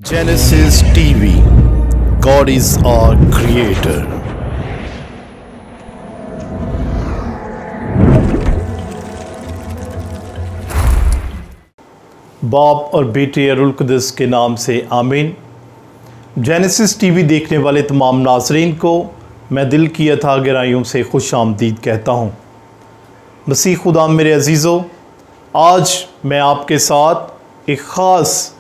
Genesis TV, God is our creator. बाप और बेटे अरुल कुदस के नाम से आमीन। जेनेसिस टीवी देखने वाले तमाम नाज़रीन को मैं दिल की अथा गहराइयों से खुश आमदीद कहता हूँ। मसीह खुदा मेरे अजीज़ों, आज मैं आपके साथ एक ख़ास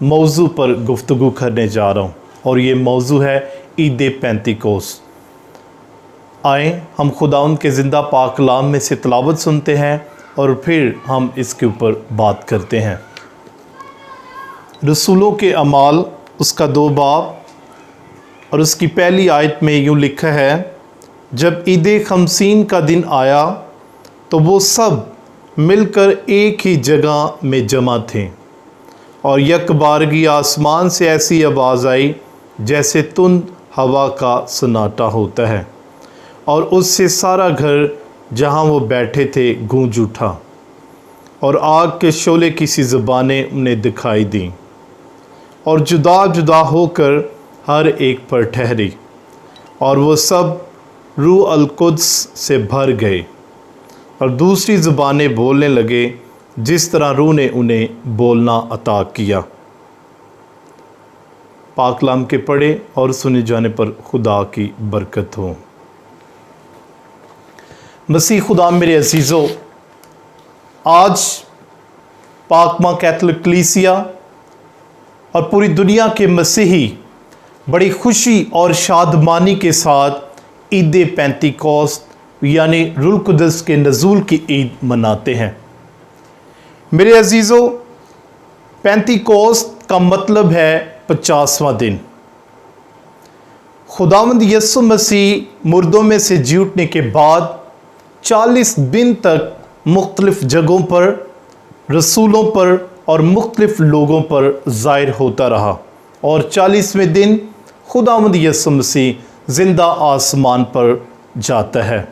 मौजू पर गुफ्तगू करने जा रहा हूँ और ये मौजू है ईद पेंतिकोस्त। आए हम खुदावंद के ज़िंदा पाक कलाम में से तिलावत सुनते हैं और फिर हम इसके ऊपर बात करते हैं। रसूलों के अमाल उसका 2 बाब और उसकी पहली आयत में यूँ लिखा है, जब ईद खमसीन का दिन आया तो वो सब मिलकर एक ही जगह में जमा थे और यकबारगी आसमान से ऐसी आवाज़ आई जैसे तुंद हवा का सन्नाटा होता है, और उससे सारा घर जहाँ वो बैठे थे गूंज उठा और आग के शोले की सी ज़बानें उन्हें दिखाई दीं और जुदा जुदा होकर हर एक पर ठहरी, और वो सब रूह अल कुद्स से भर गए और दूसरी ज़बानें बोलने लगे जिस तरह रूह ने उन्हें बोलना अता किया। पाक कलाम के पढ़े और सुने जाने पर खुदा की बरकत हो। मसीह खुदा मेरे अजीज़ों, आज पाक माँ कैथोलिक कलीसिया और पूरी दुनिया के मसीही बड़ी खुशी और शादमानी के साथ ईद पेंतिकोस्त यानी रूह कुदस के नज़ूल की ईद मनाते हैं। मेरे अजीज़ों, पेंतिकोस्त का मतलब है 50वां दिन। खुदावंद यीशु मसीह मुर्दों में से जी उठने के बाद 40 दिन तक मुख्तलिफ़ जगहों पर, रसूलों पर और मुख्तलिफ़ लोगों पर ज़ाहिर होता रहा, और 40वें दिन खुदावंद यीशु मसीह ज़िंदा आसमान पर जाता है।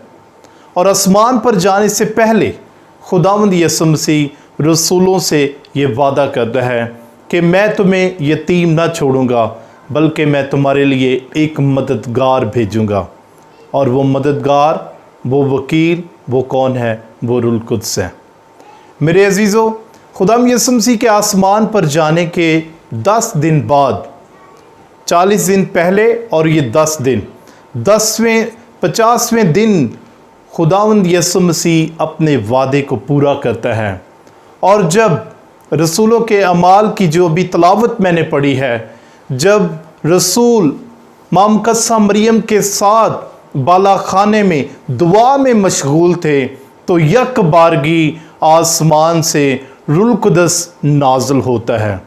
और आसमान पर जाने से पहले खुदावंद यीशु मसीह रसूलों से ये वादा करता है कि मैं तुम्हें यतीम ना छोड़ूंगा, बल्कि मैं तुम्हारे लिए एक मददगार भेजूंगा। और वो मददगार, वो वकील, वो कौन है? वो रूह कुद्स है। मेरे अजीज़ों, खुदाम यीशु मसीह के आसमान पर जाने के 10 दिन बाद, 40 दिन पहले और ये 10 दिन, 50वें दिन खुदावंद यीशु मसीह अपने वादे को पूरा करता है। और जब रसूलों के अमाल की जो भी तलावत मैंने पढ़ी है, जब रसूल मामकसा मरियम के साथ बाला खाने में दुआ में मशगूल थे, तो यकबारगी आसमान से रूह कुदस नाज़िल होता है।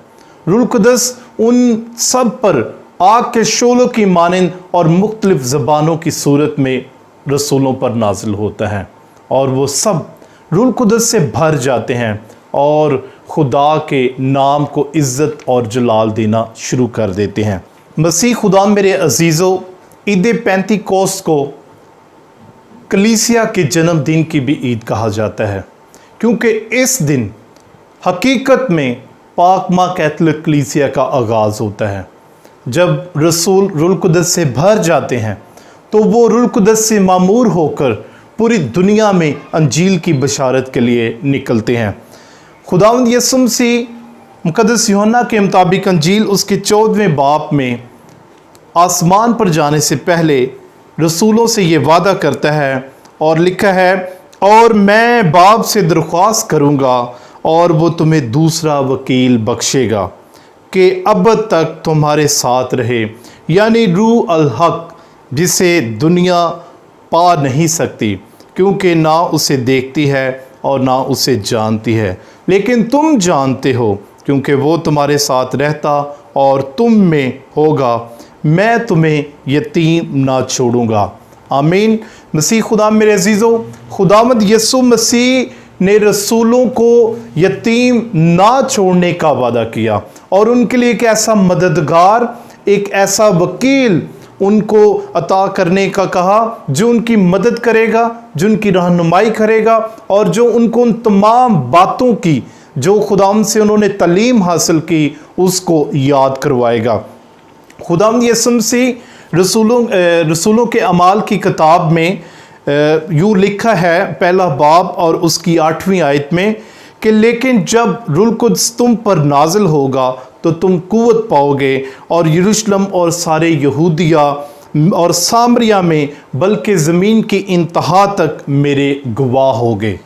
रूह कुदस उन सब पर आग के शोलों की मानंद और मुख्तलिफ़ ज़बानों की सूरत में रसूलों पर नाज़िल होता है, और वो सब रूह कुदस से भर जाते हैं और खुदा के नाम को इज़्ज़त और जलाल देना शुरू कर देते हैं। मसीह खुदा मेरे अजीज़ों, ईद पेंतिकोस्त को कलीसिया के जन्मदिन की भी ईद कहा जाता है, क्योंकि इस दिन हकीकत में पाक माँ कैथोलिक कलीसिया का आगाज़ होता है। जब रसूल रूह कुदस से भर जाते हैं तो वो रूह कुदस से मामूर होकर पूरी दुनिया में अंजील की बशारत के लिए निकलते हैं। खुदावंद यीशु मसीह मुक़द्दस यूहन्ना के मुताबिक अंजील उसके 14वें बाब में आसमान पर जाने से पहले रसूलों से ये वादा करता है और लिखा है, और मैं बाप से दरख्वास्त करूँगा और वो तुम्हें दूसरा वकील बख्शेगा कि अब तक तुम्हारे साथ रहे, यानी रूह अल हक, जिसे दुनिया पा नहीं सकती, क्योंकि ना उसे देखती है और ना उसे जानती है, लेकिन तुम जानते हो क्योंकि वो तुम्हारे साथ रहता और तुम में होगा। मैं तुम्हें यतीम ना छोड़ूंगा। आमीन। मसीह खुदा मेरे अजीज़ों, खुदावंद यीशु मसीह ने रसूलों को यतीम ना छोड़ने का वादा किया और उनके लिए एक ऐसा मददगार, एक ऐसा वकील उनको अता करने का कहा जो उनकी मदद करेगा, जो उनकी रहनुमाई करेगा और जो उनको उन तमाम बातों की जो खुदावंद से उन्होंने तालीम हासिल की उसको याद करवाएगा। खुदावंद यीशु मसीह रसूलों के अमाल की किताब में यूँ लिखा है, पहला बाब और उसकी 8वीं आयत में कि लेकिन जब रूह कुद्स तुम पर नाजिल होगा तो तुम कुव्वत पाओगे और यरूशलेम और सारे यहूदिया और सामरिया में बल्कि ज़मीन की इंतहा तक मेरे गवाह होगे।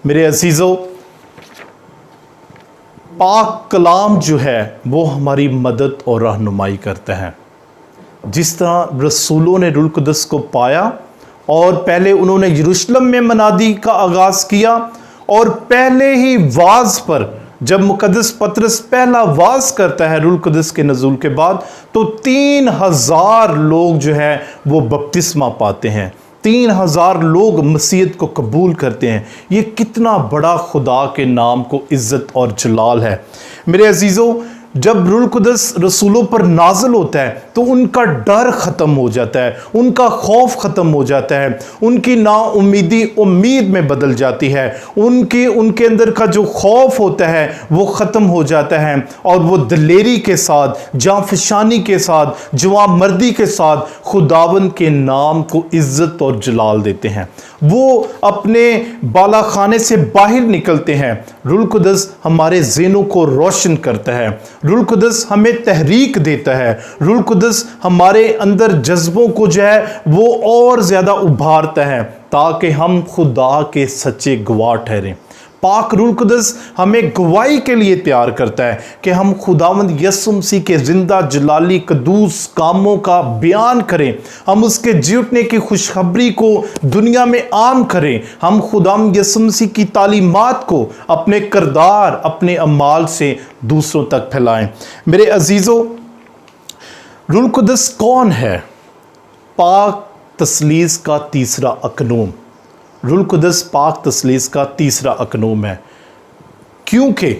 मेरे अजीज़ों, पाक कलाम जो है वो हमारी मदद और रहनुमाई करता है। जिस तरह रसूलों ने रूह कुद्स को पाया और पहले उन्होंने यरूशलेम में मनादी का आगाज़ किया, और पहले ही वाज पर जब मुकद्दस पतरस पहला वाज करता है रूह कुद्स के नज़ूल के बाद, तो 3000 लोग जो है वो बपतिस्मा पाते हैं, 3000 लोग मसीहत को कबूल करते हैं। ये कितना बड़ा खुदा के नाम को इज़्ज़त और जलाल है। मेरे अजीज़ों, जब रूह कुद्स रसूलों पर नाज़िल होता है तो उनका डर ख़त्म हो जाता है, उनका खौफ ख़त्म हो जाता है, उनकी नाउम्मीदी उम्मीद में बदल जाती है, उनके अंदर का जो खौफ होता है वो ख़त्म हो जाता है, और वो दिलेरी के साथ, जांफशानी के साथ, जवामर्दी के साथ खुदावंद के नाम को इज़्ज़त और जलाल देते हैं। वो अपने बालाखाने से बाहर निकलते हैं। रूह कुद्स हमारे ज़हनों को रोशन करता है, रूह कुद्स हमें तहरीक देता है, रूह कुद्स हमारे अंदर जज्बों को जो है वो और ज़्यादा उभारता है ताकि हम खुदा के सच्चे गवाह ठहरें। पाक रूह कुद्स हमें गवाही के लिए तैयार करता है कि हम खुदावंद यीशु मसीह के जिंदा जलाली कदूस कामों का बयान करें, हम उसके जी उठने की खुशखबरी को दुनिया में आम करें, हम खुदावंद यीशु मसीह की तालीमात को अपने किरदार, अपने अमाल से दूसरों तक फैलाएं। मेरे अजीज़ों, रूह कुद्स कौन है? पाक तसलीस का तीसरा अकनूम। रूह कुद्स पाक तसलीस का तीसरा अकनूम है, क्योंकि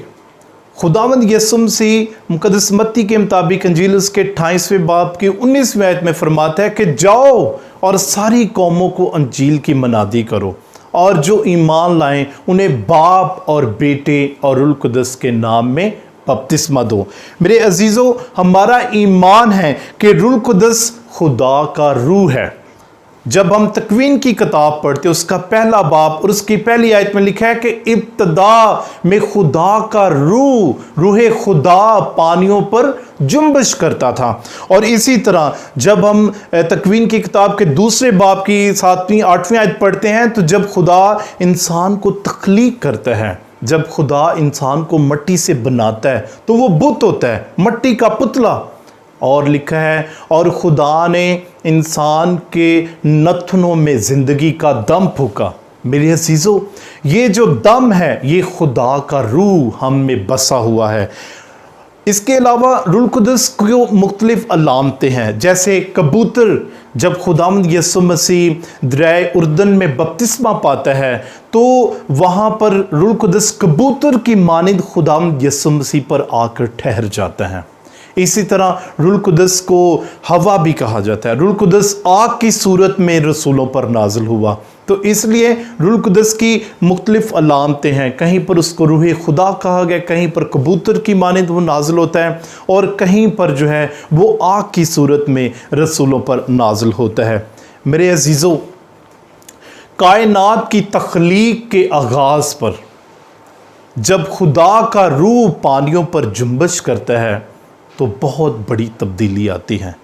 खुदावंद यीशु मसीह मुकद्दस मत्ती के मुताबिक अंजील उसके 28वें बाब की 19वीं आयत में फरमाता है कि जाओ और सारी कौमों को अंजील की मनादी करो, और जो ईमान लाएं उन्हें बाप और बेटे और रूह कुद्स के नाम में बपतिस्मा दो। मेरे अजीज़ों, हमारा ईमान है कि रूह कुद्स खुदा का रूह है। जब हम तकवीन की किताब पढ़ते उसका पहला बाब और उसकी पहली आयत में लिखा है कि इब्तदा में खुदा का रूह खुदा पानियों पर जुम्बिश करता था। और इसी तरह जब हम तकवीन की किताब के दूसरे बाब की 7वीं 8वीं आयत पढ़ते हैं, तो जब खुदा इंसान को तख्लीक करता है, जब खुदा इंसान को मिट्टी से बनाता है तो वो बुत होता है, मिट्टी का पुतला। और लिखा है, और खुदा ने इंसान के नथनों में ज़िंदगी का दम फूका। मेरे अजीज़ों, ये जो दम है ये खुदा का रूह हम में बसा हुआ है। इसके अलावा रूह कुद्स को मुख्तलिफ अलामतें हैं, जैसे कबूतर जब खुदावंद यीशु मसीह दरियाए उर्दन में बपतिस्मा पाता है तो वहाँ पर रूह कुद्स कबूतर की मानिंद खुदावंद यीशु मसीह पर आकर ठहर जाता है। इसी तरह रूह कुद्स को हवा भी कहा जाता है। रूह कुद्स आग की सूरत में रसूलों पर नाजिल हुआ, तो इसलिए रूह कुद्स की मुख्तलिफ अलामतें हैं। कहीं पर उसको रूह खुदा कहा गया, कहीं पर कबूतर की मानिंद वो नाजिल होता है, और कहीं पर जो है वो आग की सूरत में रसूलों पर नाजिल होता है। मेरे अजीज़ों, कायनात की तख्लीक के आगाज़ पर जब खुदा का रूह पानियों पर जुम्बिश करता है तो बहुत बड़ी तब्दीली आती है।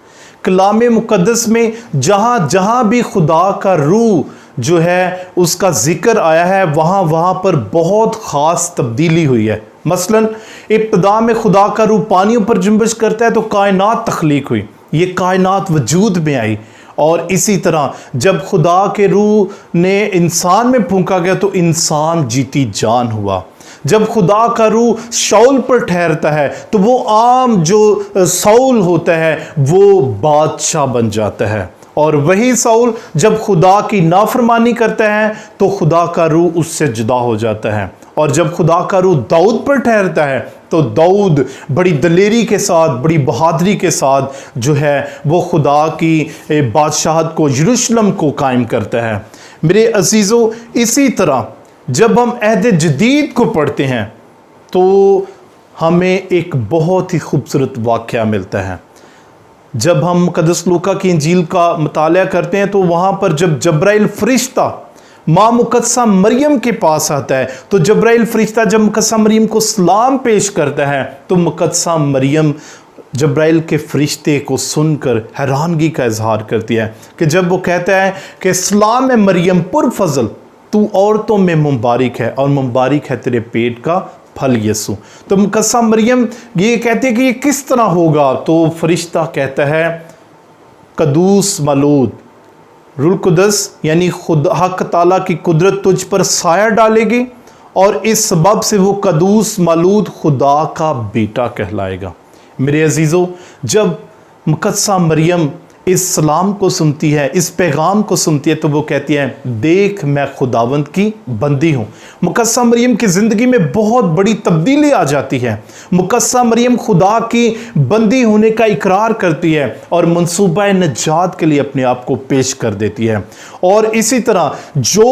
कलाम मुक़द्दस में जहाँ जहाँ भी खुदा का रूह जो है उसका ज़िक्र आया है, वहाँ वहाँ पर बहुत ख़ास तब्दीली हुई है। मसलन इब्तिदा में खुदा का रूह पानियों पर जुम्बिश करता है तो कायनात तख्लीक हुई, ये कायनात वजूद में आई। और इसी तरह जब खुदा के रूह ने इंसान में फूंका गया तो इंसान जीती जान हुआ। जब खुदा का रूह शाऊल पर ठहरता है तो वो आम जो साउल होता है वो बादशाह बन जाता है, और वही साउल जब खुदा की नाफरमानी करता है तो खुदा का रूह उससे जुदा हो जाता है। और जब खुदा का रूह दाऊद पर ठहरता है तो दाऊद बड़ी दलेरी के साथ, बड़ी बहादुरी के साथ जो है वो खुदा की बादशाहत को, यरूशलेम को कायम करता है। मेरे अजीज़ों, इसी तरह जब हम अहद जदीद को पढ़ते हैं तो हमें एक बहुत ही खूबसूरत वाक़या मिलता है। जब हम मुक़द्दस लूका की इंजील का मुताला करते हैं तो वहाँ पर जब जब्राइल फ़रिश्ता माँ मुक़द्दसा मरियम के पास आता है, तो जब्राइल फ़रिश्ता जब मुक़द्दसा मरियम को सलाम पेश करता है तो मुक़द्दसा मरियम जब्राइल के फ़रिश्ते को सुनकर हैरानगी का इजहार करती है कि जब वो कहता है कि सलाम है मरियम पुरफ़ज़ल, तू औरतों में मुबारक है और मुबारक है तेरे पेट का फल यसू। तो मुक़द्दसा मरियम ये कहते हैं कि ये किस तरह होगा, तो फ़रिश्ता कहता है कदूस मलूद, रूह कुदस यानी खुद हक ताला की कुदरत तुझ पर साया डालेगी और इस सबब से वो कदूस मलूद खुदा का बेटा कहलाएगा। मेरे अजीज़ों, जब मुक़द्दसा मरियम इस सलाम को सुनती है, इस पैगाम को सुनती है, तो वो कहती है देख मैं खुदावंद की बंदी हूँ। मुक़द्दसा मरियम की ज़िंदगी में बहुत बड़ी तब्दीली आ जाती है। मुक़द्दसा मरियम खुदा की बंदी होने का इकरार करती है और मंसूबा नजात के लिए अपने आप को पेश कर देती है। और इसी तरह जो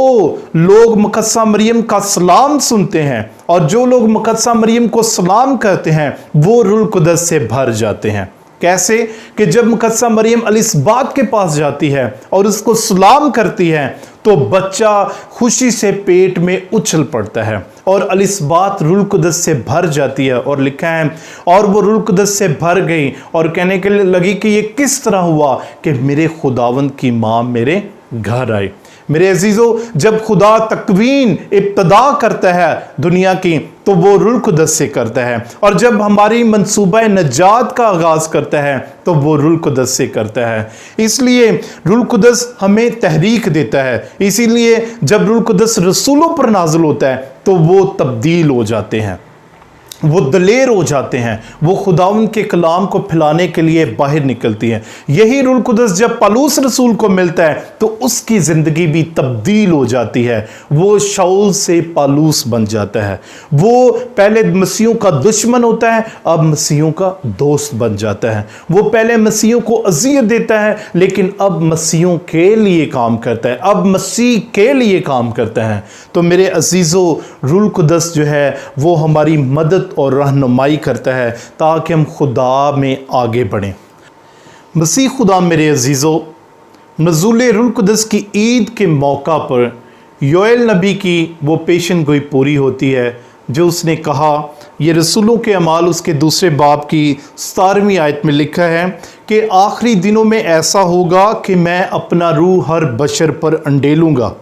लोग मुक़द्दसा मरियम का सलाम सुनते हैं और जो लोग मुक़द्दसा मरियम को सलाम करते हैं वो रूह कुदस से भर जाते हैं। कैसे कि जब मुक़द्दसा मरियम अलिस्बात के पास जाती है और उसको सलाम करती है तो बच्चा खुशी से पेट में उछल पड़ता है और अलिस्बात रूह कुदस से भर जाती है। और लिखा है और वो रूह कुदस से भर गई और कहने के लिए लगी कि ये किस तरह हुआ कि मेरे खुदावंद की माँ मेरे घर आई। मेरे अजीज़ों, जब खुदा तकवीन इब्तदा करता है दुनिया की तो वो रूह कुदस से करता है, और जब हमारी मंसूबा नजात का आगाज़ करता है तो वो रूह कुदस से करता है। इसलिए रूह कुदस हमें तहरीक देता है। इसीलिए जब रूह कुदस रसूलों पर नाज़िल होता है तो वो तब्दील हो जाते हैं, वो दलेर हो जाते हैं, वो खुदावंद के कलाम को फैलाने के लिए बाहर निकलती है। यही रूह कुदस जब पौलुस रसूल को मिलता है तो उसकी ज़िंदगी भी तब्दील हो जाती है। वो शाऊल से पौलुस बन जाता है। वो पहले मसीहों का दुश्मन होता है, अब मसीहों का दोस्त बन जाता है। वो पहले मसीहों को अज़ियत देता है लेकिन अब मसीहों के लिए काम करता है, अब मसीह के लिए काम करता है। तो मेरे अजीज़ों, रूह कुदस जो है वो हमारी मदद और रहनुमाई करता है ताकि हम खुदा में आगे बढ़ें। मसीह खुदा मेरे अजीज़ों, नज़ूल रूह कुदस की ईद के मौका पर योएल नबी की वो पेशन गोई पूरी होती है जो उसने कहा। ये रसूलों के अमाल उसके दूसरे बाब की 17वीं आयत में लिखा है कि आखिरी दिनों में ऐसा होगा कि मैं अपना रूह हर बशर पर अंडेलूँगा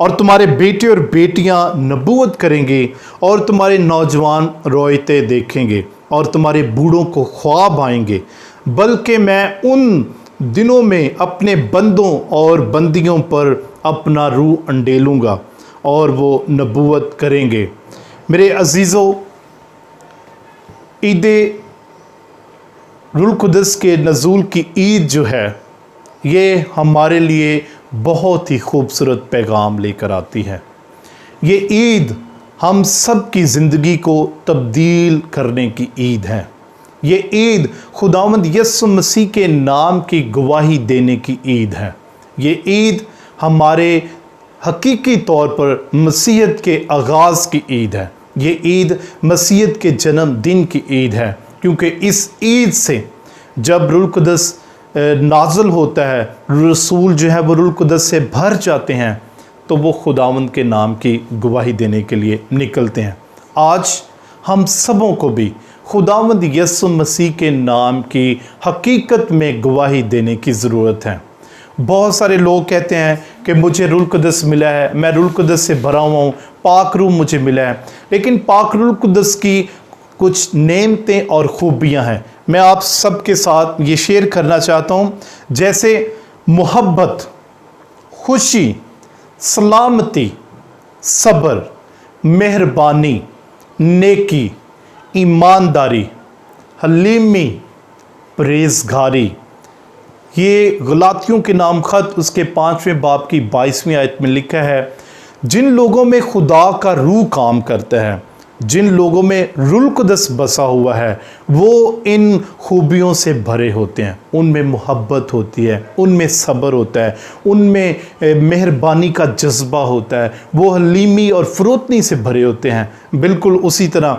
और तुम्हारे बेटे और बेटियां नबूवत करेंगे और तुम्हारे नौजवान रोयते देखेंगे और तुम्हारे बूढ़ों को ख्वाब आएंगे, बल्कि मैं उन दिनों में अपने बंदों और बंदियों पर अपना रूह अंडेलूँगा और वो नबूवत करेंगे। मेरे अजीज़ों, ईद रूह कुदस के नज़ूल की ईद जो है ये हमारे लिए बहुत ही खूबसूरत पैगाम लेकर आती है। ये ईद हम सब की ज़िंदगी को तब्दील करने की ईद है। ये ईद खुदावंद यसु मसीह के नाम की गवाही देने की ईद है। ये ईद हमारे हकीकी तौर पर मसीहत के आगाज़ की ईद है। ये ईद मसीहत के जन्मदिन की ईद है, क्योंकि इस ईद से जब रूह कुदस नाज़िल होता है, रसूल जो है वो रूह कुदस से भर जाते हैं तो वो खुदावंद के नाम की गवाही देने के लिए निकलते हैं। आज हम सबों को भी खुदावंद यसु मसीह के नाम की हकीकत में गवाही देने की ज़रूरत है। बहुत सारे लोग कहते हैं कि मुझे रूह कुदस मिला है, मैं रूह कुदस से भरा हुआ हूँ, पाक रूह मुझे मिला है, लेकिन पाक रूह कुदस की कुछ नेमतें और खूबियाँ हैं। मैं आप सबके साथ ये शेयर करना चाहता हूँ, जैसे मोहब्बत, खुशी, सलामती, सब्र, मेहरबानी, नेकी, ईमानदारी, हलीमी, परहेज़गारी। ये गलातियों के नाम खत उसके 5वें बाब की 22वीं आयत में लिखा है, जिन लोगों में खुदा का रूह काम करता है, जिन लोगों में रूह कुदस बसा हुआ है, वो इन खूबियों से भरे होते हैं। उनमें मोहब्बत होती है, उनमें सब्र होता है, उनमें मेहरबानी का जज्बा होता है, वो हलीमी और फ़रोतनी से भरे होते हैं। बिल्कुल उसी तरह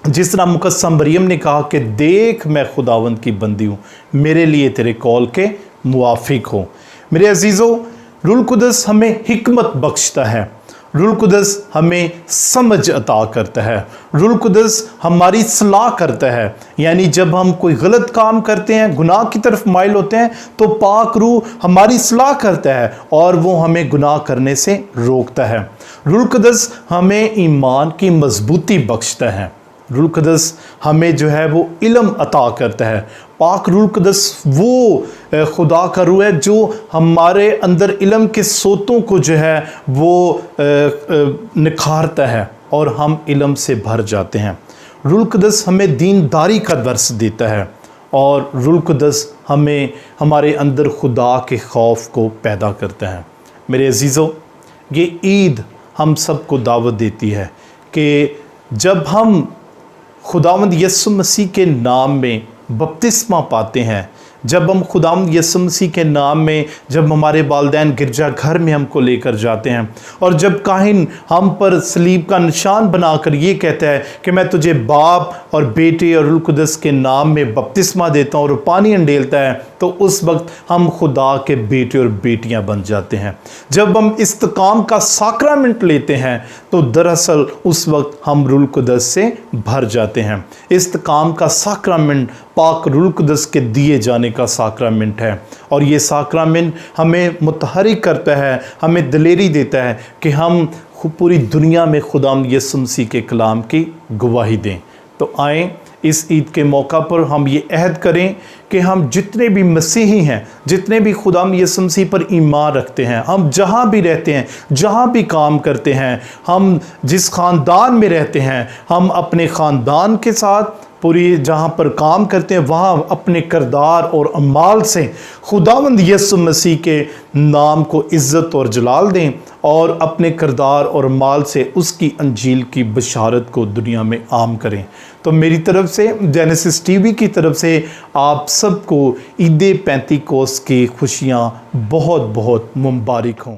जिस तरह मुकस्सम मरियम ने कहा कि देख मैं खुदावंद की बंदी हूँ, मेरे लिए तेरे कौल के मुआफिक हो। मेरे अजीज़ों, रूह कुदस हमें हिकमत बख्शता है, रूह कुदस हमें समझ अता करता है, रूह कुदस हमारी सलाह करता है। यानी जब हम कोई गलत काम करते हैं, गुनाह की तरफ माइल होते हैं, तो पाक रूह हमारी सलाह करता है और वो हमें गुनाह करने से रोकता है। रूह कुदस हमें ईमान की मजबूती बख्शता है, रूह कुदस हमें जो है वो इल्म अता करता है। पाक रूह कुदस वो खुदा का रूह है जो हमारे अंदर इल्म के सोतों को जो है वो निखारता है और हम इल्म से भर जाते हैं। रूह कुदस हमें दीनदारी का दर्स देता है और रूह कुदस हमें हमारे अंदर खुदा के खौफ को पैदा करता है। मेरे अजीज़ों, ये ईद हम सबको दावत देती है कि जब हम खुदावंद यीशु मसीह के नाम में बपतिस्मा पाते हैं, जब हम खुदावंद यीशु मसीह के नाम में, जब हमारे वालिदैन गिरजा घर में हमको लेकर जाते हैं और जब काहिन हम पर सलीब का निशान बनाकर ये कहता है कि मैं तुझे बाप और बेटे और रूह कुदस के नाम में बपतिस्मा देता हूँ और पानी अंडेलता है, तो उस वक्त हम खुदा के बेटे और बेटियां बन जाते हैं। जब हम इस्तिकाम का साक्रामेंट लेते हैं तो दरअसल उस वक्त हम रूह कुदस से भर जाते हैं। इस्तिकाम का साक्रामेंट पाक रूह कुदस के दिए जाने का साक्रामेंट है और ये साक्रामेंट हमें मुतहरिक करता है, हमें दिलेरी देता है कि हम पूरी दुनिया में खुदावंद यीशु मसीह के कलाम की गवाही दें। तो आएँ इस ईद के मौका पर हम ये अहद करें कि हम जितने भी मसीही हैं, जितने भी खुदावंद यीशु मसीह पर ईमान रखते हैं, हम जहाँ भी रहते हैं, जहाँ भी काम करते हैं, हम जिस ख़ानदान में रहते हैं, हम अपने ख़ानदान के साथ पूरी जहाँ पर काम करते हैं वहाँ अपने किरदार और अमाल से खुदावंद यीशु मसीह के नाम को इज़्ज़त और जलाल दें और अपने किरदार और अमाल से उसकी अंजील की बशारत को दुनिया में आम करें। तो मेरी तरफ से, जेनेसिस टीवी की तरफ से आप सबको ईद पेंतीकोस्त की खुशियाँ बहुत बहुत मुबारक हों।